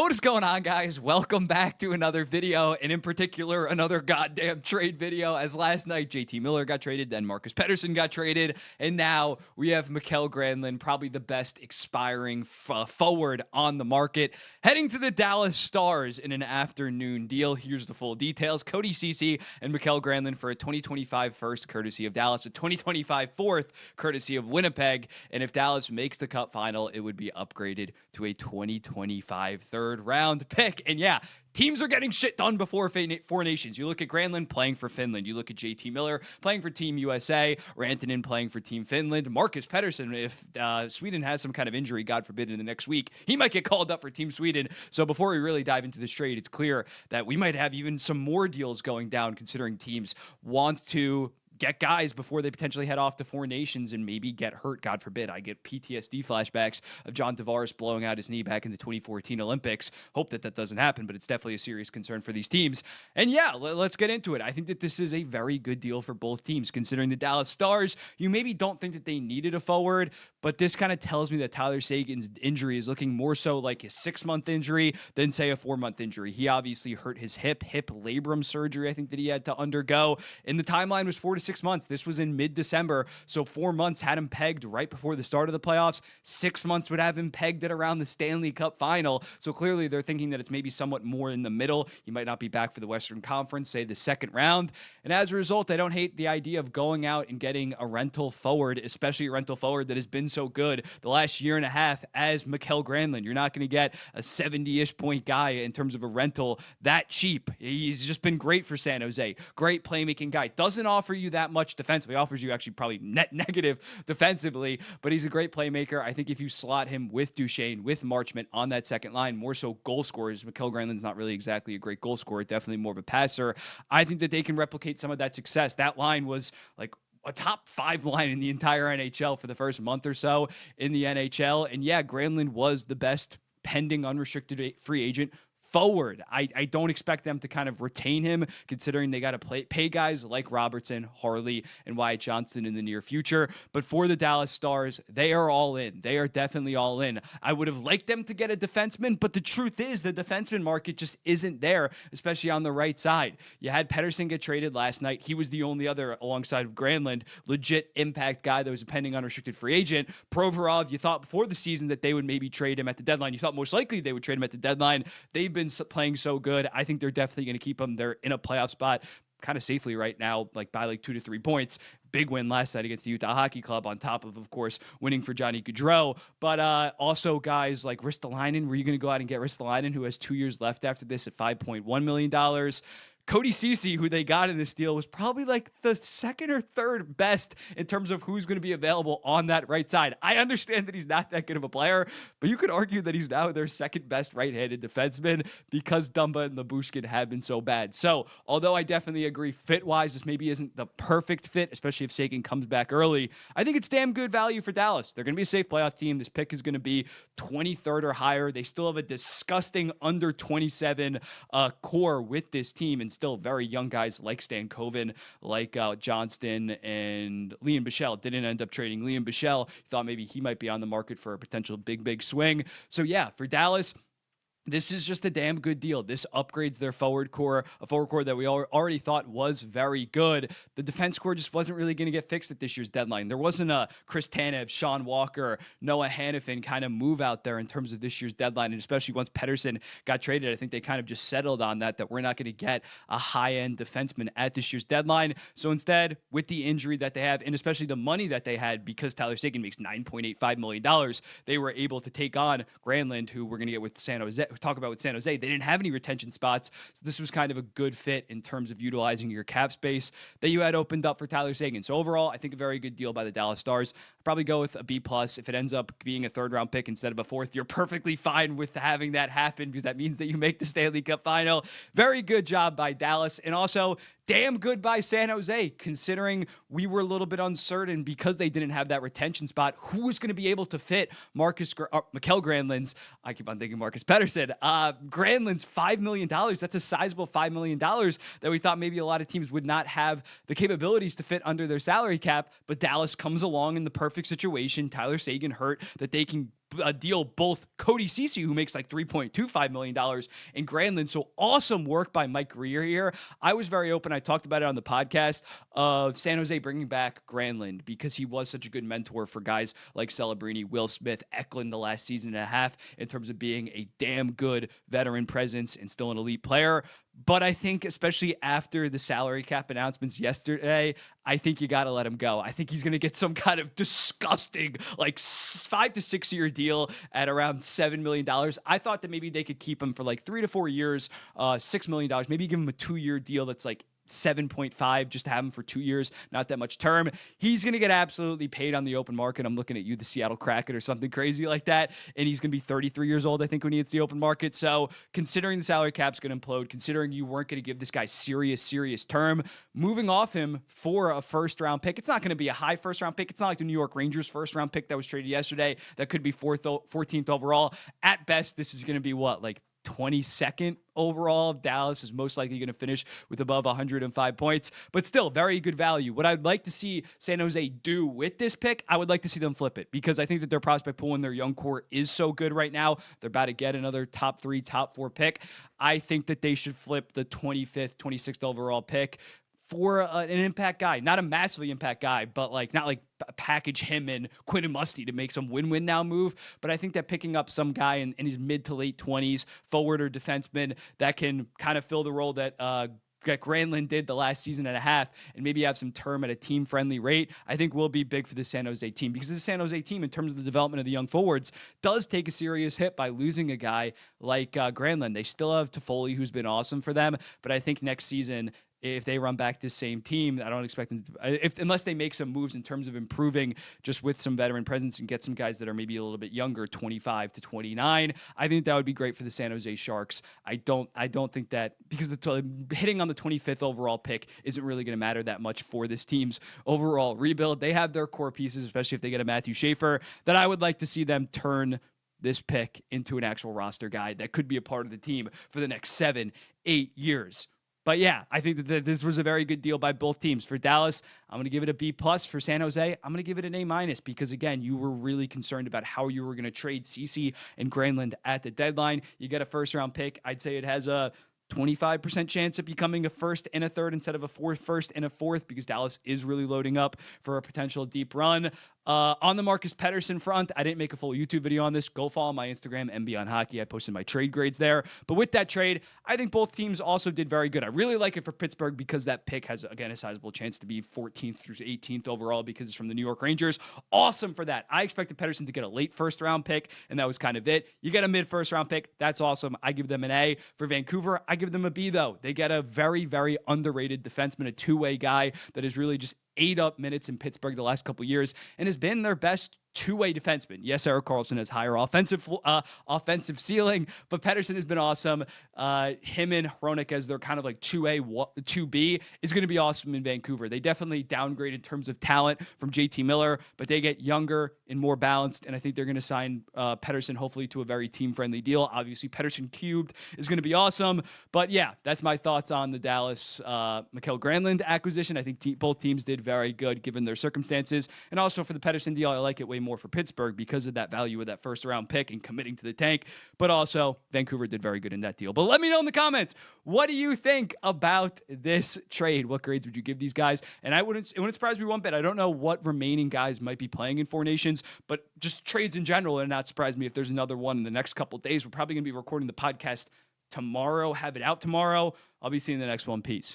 What is going on, guys? Welcome back to another video, and in particular, another goddamn trade video. As last night, JT Miller got traded, then Marcus Pettersson got traded, and now we have Mikael Granlund, probably the best expiring forward on the market, heading to the Dallas Stars in an afternoon deal. Here's the full details. Cody Ceci and Mikael Granlund for a 2025 first, courtesy of Dallas, a 2025 fourth, courtesy of Winnipeg, and if Dallas makes the Cup final, it would be upgraded to a 2025 third round pick. And yeah, teams are getting shit done before Four Nations. You look at Granlund playing for Finland. You look at JT Miller playing for Team USA. Rantanen playing for Team Finland. Marcus Pettersson, if Sweden has some kind of injury, God forbid, in the next week, he might get called up for Team Sweden. So before we really dive into this trade, it's clear that we might have even some more deals going down, considering teams want to get guys before they potentially head off to Four Nations and maybe get hurt. God forbid. I get PTSD flashbacks of John Tavares blowing out his knee back in the 2014 Olympics. Hope that doesn't happen, but it's definitely a serious concern for these teams. And yeah, let's get into it. I think that this is a very good deal for both teams, considering the Dallas Stars. You maybe don't think that they needed a forward, but this kind of tells me that Tyler Seguin's injury is looking more so like a 6-month injury than, say, a 4-month injury. He obviously hurt his hip labrum surgery, I think, that he had to undergo. And the timeline was 4 to 6 months. This was in mid-December, so 4 months had him pegged right before the start of the playoffs. 6 months would have him pegged at around the Stanley Cup final. So clearly they're thinking that it's maybe somewhat more in the middle. He might not be back for the Western Conference, say the second round. And as a result, I don't hate the idea of going out and getting a rental forward, especially a rental forward that has been so good the last year and a half as Mikael Granlund. You're not going to get a 70-ish point guy in terms of a rental that cheap. He's just been great for San Jose. Great playmaking guy. Doesn't offer you that much defensively. Offers you actually probably net negative defensively, but he's a great playmaker. I think if you slot him with Duchesne, with Marchment on that second line, more so goal scorers. Mikael Granlund's not really exactly a great goal scorer, definitely more of a passer. I think that they can replicate some of that success. That line was like a top 5 line in the entire NHL for the first month or so in the NHL. And yeah, Granlund was the best pending unrestricted free agent forward. I don't expect them to kind of retain him, considering they got to pay guys like Robertson, Harley, and Wyatt Johnston in the near future. But for the Dallas Stars, they are all in. They are definitely all in. I would have liked them to get a defenseman, but the truth is the defenseman market just isn't there, especially on the right side. You had Pettersson get traded last night. He was the only other, alongside of Granlund, legit impact guy that was a pending unrestricted free agent. Provorov, you thought before the season that they would maybe trade him at the deadline. You thought most likely they would trade him at the deadline. They've been playing so good. I think they're definitely going to keep them. They're in a playoff spot kind of safely right now, like by like 2 to 3 points. Big win last night against the Utah Hockey Club, on top of course, winning for Johnny Gaudreau. But also guys like Ristolainen. Were you going to go out and get Ristolainen, who has 2 years left after this at $5.1 million? Cody Ceci, who they got in this deal, was probably like the second or third best in terms of who's going to be available on that right side. I understand that he's not that good of a player, but you could argue that he's now their second best right-handed defenseman because Dumba and Labushkin have been so bad. So, although I definitely agree fit-wise, this maybe isn't the perfect fit, especially if Seguin comes back early, I think it's damn good value for Dallas. They're going to be a safe playoff team. This pick is going to be 23rd or higher. They still have a disgusting under 27 core with this team, and still very young guys like Stan Coven, like Johnston, and Liam Bichelle. Didn't end up trading Liam Bichelle. Thought maybe he might be on the market for a potential big swing. So yeah, for Dallas, this is just a damn good deal. This upgrades their forward core, a forward core that we already thought was very good. The defense core just wasn't really going to get fixed at this year's deadline. There wasn't a Chris Tanev, Sean Walker, Noah Hannafin kind of move out there in terms of this year's deadline, and especially once Pettersson got traded, I think they kind of just settled on that we're not going to get a high-end defenseman at this year's deadline. So instead, with the injury that they have, and especially the money that they had, because Tyler Seguin makes $9.85 million, they were able to take on Granlund, who we're going to get with San Jose. Talk about with San Jose, they didn't have any retention spots, so this was kind of a good fit in terms of utilizing your cap space that you had opened up for Tyler Seguin. So overall, I think a very good deal by the Dallas Stars. I'd probably go with a B+. If it ends up being a third-round pick instead of a fourth, you're perfectly fine with having that happen, because that means that you make the Stanley Cup final. Very good job by Dallas, and also damn good by San Jose, considering we were a little bit uncertain because they didn't have that retention spot. Who was going to be able to fit Mikael Granlund's, I keep on thinking Marcus Pettersson, Granlund's $5 million. That's a sizable $5 million that we thought maybe a lot of teams would not have the capabilities to fit under their salary cap, but Dallas comes along in the perfect situation. Tyler Seguin hurt, that they can deal both Cody Ceci, who makes like $3.25 million, and Granlund. So awesome work by Mike Greer here. I was very open. I talked about it on the podcast of San Jose bringing back Granlund because he was such a good mentor for guys like Celebrini, Will Smith, Eklund the last season and a half in terms of being a damn good veteran presence and still an elite player. But I think, especially after the salary cap announcements yesterday, I think you got to let him go. I think he's going to get some kind of disgusting, like 5 to 6 year deal at around $7 million. I thought that maybe they could keep him for like 3 to 4 years, $6 million, maybe give him a 2-year deal that's like 7.5 just to have him for 2 years, not that much term. He's going to get absolutely paid on the open market. I'm looking at you, the Seattle Kraken or something crazy like that. And he's going to be 33 years old, I think, when he hits the open market. So considering the salary cap's going to implode, considering you weren't going to give this guy serious term, moving off him for a first round pick, it's not going to be a high first round pick. It's not like the New York Rangers first round pick that was traded yesterday. That could be 14th overall. At best, this is going to be what, like 22nd overall. Dallas is most likely going to finish with above 105 points, but still very good value. What I'd like to see San Jose do with this pick, I would like to see them flip it because I think that their prospect pool in their young core is so good right now. They're about to get another top 3, top 4 pick. I think that they should flip the 25th, 26th overall pick for an impact guy, not a massively impact guy, but like not like package him and Quinn Musty to make some win-win now move. But I think that picking up some guy in his mid to late 20s, forward or defenseman that can kind of fill the role that Granlund did the last season and a half and maybe have some term at a team-friendly rate, I think will be big for the San Jose team because the San Jose team, in terms of the development of the young forwards, does take a serious hit by losing a guy like Granlund. They still have Toffoli, who's been awesome for them, but I think next season, if they run back this same team, I don't expect them to, unless they make some moves in terms of improving just with some veteran presence and get some guys that are maybe a little bit younger, 25 to 29. I think that would be great for the San Jose Sharks. I don't think that because hitting on the 25th overall pick isn't really going to matter that much for this team's overall rebuild. They have their core pieces, especially if they get a Matthew Schaefer, that I would like to see them turn this pick into an actual roster guy that could be a part of the team for the next 7-8 years. But yeah, I think that this was a very good deal by both teams. For Dallas, I'm going to give it a B+. For San Jose, I'm going to give it an A- because, again, you were really concerned about how you were going to trade Ceci and Granlund at the deadline. You get a first-round pick. I'd say it has a 25% chance of becoming a first and a third instead of a first and a fourth because Dallas is really loading up for a potential deep run. On the Marcus Pettersson front, I didn't make a full YouTube video on this. Go follow my Instagram, MB on Hockey. I posted my trade grades there. But with that trade, I think both teams also did very good. I really like it for Pittsburgh because that pick has, again, a sizable chance to be 14th through 18th overall because it's from the New York Rangers. Awesome for that. I expected Pettersson to get a late first-round pick, and that was kind of it. You get a mid-first-round pick. That's awesome. I give them an A. For Vancouver, I give them a B, though. They get a very, very underrated defenseman, a two-way guy that is really just ate up minutes in Pittsburgh the last couple of years and has been their best two-way defenseman. Yes, Erik Karlsson has higher offensive ceiling, but Pettersson has been awesome. Him and Hronek as their kind of like 2A, 2B is going to be awesome in Vancouver. They definitely downgrade in terms of talent from JT Miller, but they get younger and more balanced, and I think they're going to sign Pettersson hopefully to a very team-friendly deal. Obviously, Pettersson cubed is going to be awesome, but yeah, that's my thoughts on the Dallas Mikael Granlund acquisition. I think both teams did very good given their circumstances, and also for the Pettersson deal, I like it way more for Pittsburgh because of that value of that first-round pick and committing to the tank, but also Vancouver did very good in that deal. But let me know in the comments, what do you think about this trade? What grades would you give these guys? And it wouldn't surprise me one bit. I don't know what remaining guys might be playing in Four Nations, but just trades in general, and not surprise me if there's another one in the next couple of days. We're probably going to be recording the podcast tomorrow, have it out tomorrow. I'll be seeing the next one. Peace.